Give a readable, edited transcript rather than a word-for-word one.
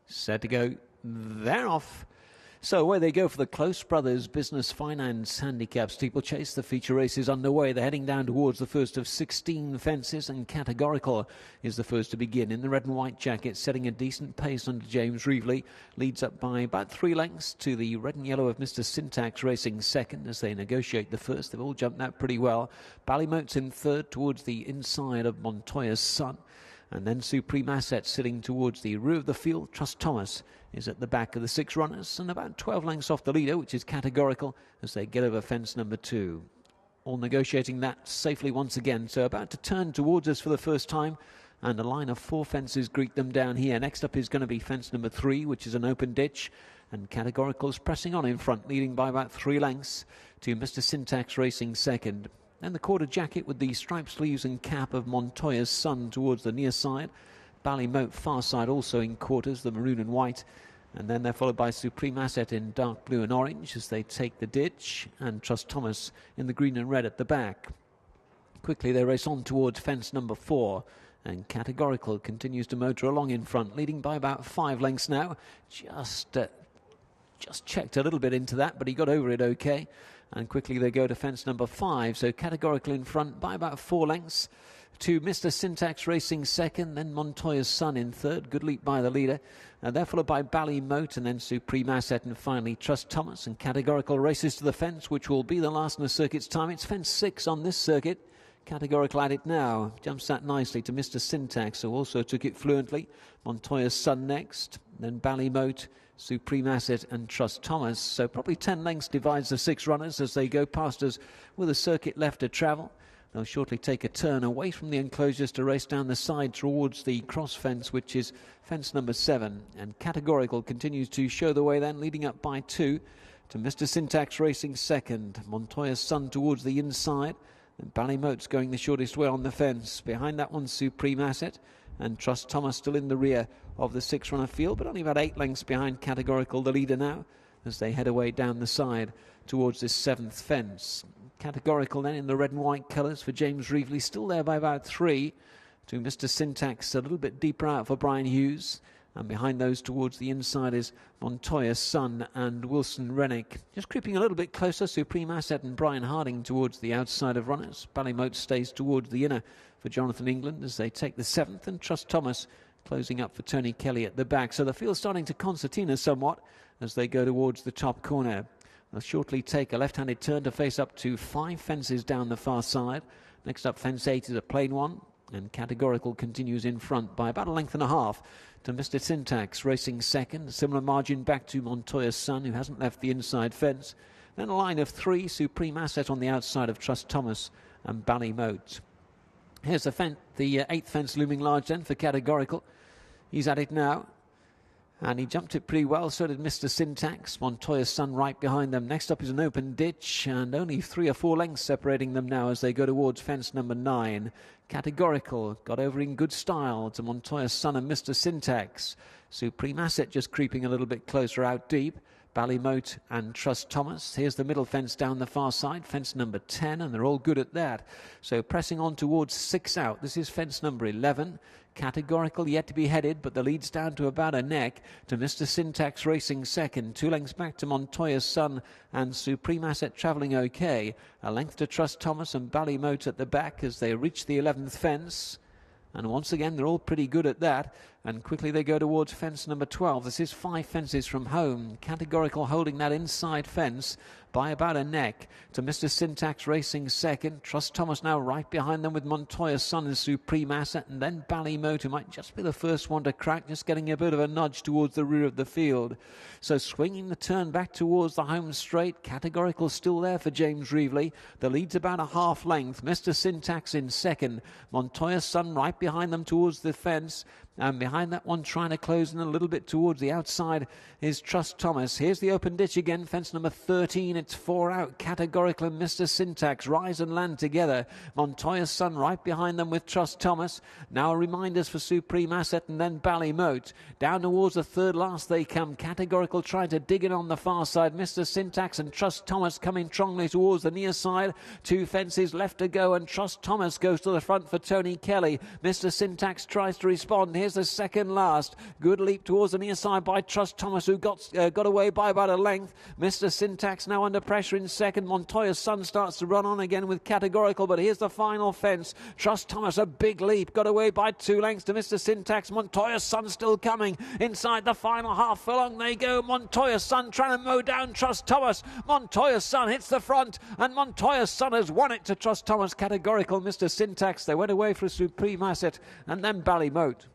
Set to go. They're off. So away they go for the Close Brothers Business Finance Handicap Steeplechase. The feature race is underway. They're heading down towards the first of 16 fences, and Categorical is the first to begin in the red and white jacket, setting a decent pace under James Reevely. Leads up by about 3 lengths to the red and yellow of Mr. Syntax racing second as they negotiate the first. They've all jumped out pretty well. Ballymote's in third towards the inside of Montoya's Son. And then Supreme Asset sitting towards the rear of the field. Trust Thomas is at the back of the 6 runners and about 12 lengths off the leader, which is Categorical, as they get over fence number 2. All negotiating that safely once again. So about to turn towards us for the first time. And a line of 4 fences greet them down here. Next up is going to be fence number 3, which is an open ditch. And Categorical is pressing on in front, leading by about 3 lengths to Mr. Syntax racing second. Then the quarter jacket with the striped sleeves and cap of Montoya's Son towards the near side. Ballymote far side also in quarters, the maroon and white. And then they're followed by Supreme Asset in dark blue and orange as they take the ditch. And Trust Thomas in the green and red at the back. Quickly they race on towards fence number 4. And Categorical continues to motor along in front, leading by about 5 lengths now. Just checked a little bit into that, but he got over it okay. And quickly they go to fence number 5. So Categorical in front by about 4 lengths to Mr. Syntax racing second. Then Montoya's Son in third. Good leap by the leader. And they're followed by Ballymote and then Supreme Asset. And finally Trust Thomas. And Categorical races to the fence, which will be the last in the circuit's time. It's fence 6 on this circuit. Categorical at it now. Jumps that nicely to Mr. Syntax, who also took it fluently. Montoya's Son next. Then Ballymote, Supreme Asset and Trust Thomas. So probably 10 lengths divides the 6 runners as they go past us with a circuit left to travel. They'll shortly take a turn away from the enclosures to race down the side towards the cross fence, which is fence number 7. And Categorical continues to show the way then, leading up by 2 to Mr. Syntax racing second. Montoya's Son towards the inside. And Ballymote's going the shortest way on the fence. Behind that one, Supreme Asset. And Trust Thomas still in the rear of the 6-runner field, but only about 8 lengths behind Categorical, the leader now, as they head away down the side towards this 7th fence. Categorical then in the red and white colours for James Reevely, still there by about 3 to Mr. Syntax, a little bit deeper out for Brian Hughes. And behind those towards the inside is Montoya's Son and Wilson Rennick. Just creeping a little bit closer, Supreme Asset and Brian Harding towards the outside of runners. Ballymote stays towards the inner for Jonathan England as they take the 7th. And Trust Thomas closing up for Tony Kelly at the back. So the field's starting to concertina somewhat as they go towards the top corner. They'll shortly take a left-handed turn to face up to 5 fences down the far side. Next up, fence 8 is a plain one. And Categorical continues in front by about 1.5 lengths to Mr. Syntax racing second. A similar margin back to Montoya's Son, who hasn't left the inside fence. Then a line of 3, Supreme Asset on the outside of Trust Thomas and Ballymote. Here's the 8th fence looming large then for Categorical. He's at it now. And he jumped it pretty well, so did Mr. Syntax. Montoya's Son right behind them. Next up is an open ditch, and only 3 or 4 lengths separating them now as they go towards fence number 9. Categorical got over in good style to Montoya's Son and Mr. Syntax. Supreme Asset just creeping a little bit closer out deep. Ballymote and Trust Thomas. Here's the middle fence down the far side, fence number 10, and they're all good at that. So pressing on towards 6 out. This is fence number 11. Categorical yet to be headed, but the lead's down to about a neck to Mr. Syntax racing second. 2 lengths back to Montoya's Son and Supreme Asset travelling okay. A length to Trust Thomas and Ballymote at the back as they reach the 11th fence. And once again, they're all pretty good at that. And quickly they go towards fence number 12. This is 5 fences from home. Categorical holding that inside fence by about a neck to Mr. Syntax racing second. Trust Thomas now right behind them with Montoya's Son and Supreme Asset. And then Ballymote, who might just be the first one to crack, just getting a bit of a nudge towards the rear of the field. So swinging the turn back towards the home straight. Categorical still there for James Reevely. The lead's about a 1/2 length. Mr. Syntax in second. Montoya's Son right behind them towards the fence. And behind that one, trying to close in a little bit towards the outside, is Trust Thomas. Here's the open ditch again, fence number 13. It's 4 out. Categorical and Mr. Syntax rise and land together. Montoya's Son right behind them with Trust Thomas. Now reminders for Supreme Asset and then Ballymote. Down towards the third last they come. Categorical trying to dig in on the far side. Mr. Syntax and Trust Thomas coming strongly towards the near side. 2 fences left to go and Trust Thomas goes to the front for Tony Kelly. Mr. Syntax tries to respond. Here's Here's the second last. Good leap towards the near side by Trust Thomas, who got away by about a length. Mr. Syntax now under pressure in second. Montoya's Son starts to run on again with Categorical, but here's the final fence. Trust Thomas, a big leap, got away by 2 lengths to Mr. Syntax. Montoya's Son still coming inside the final half furlong. They go. Montoya's Son trying to mow down Trust Thomas. Montoya's Son hits the front, and Montoya's Son has won it to Trust Thomas. Categorical, Mr. Syntax. They went away for a supreme asset, and then Ballymote.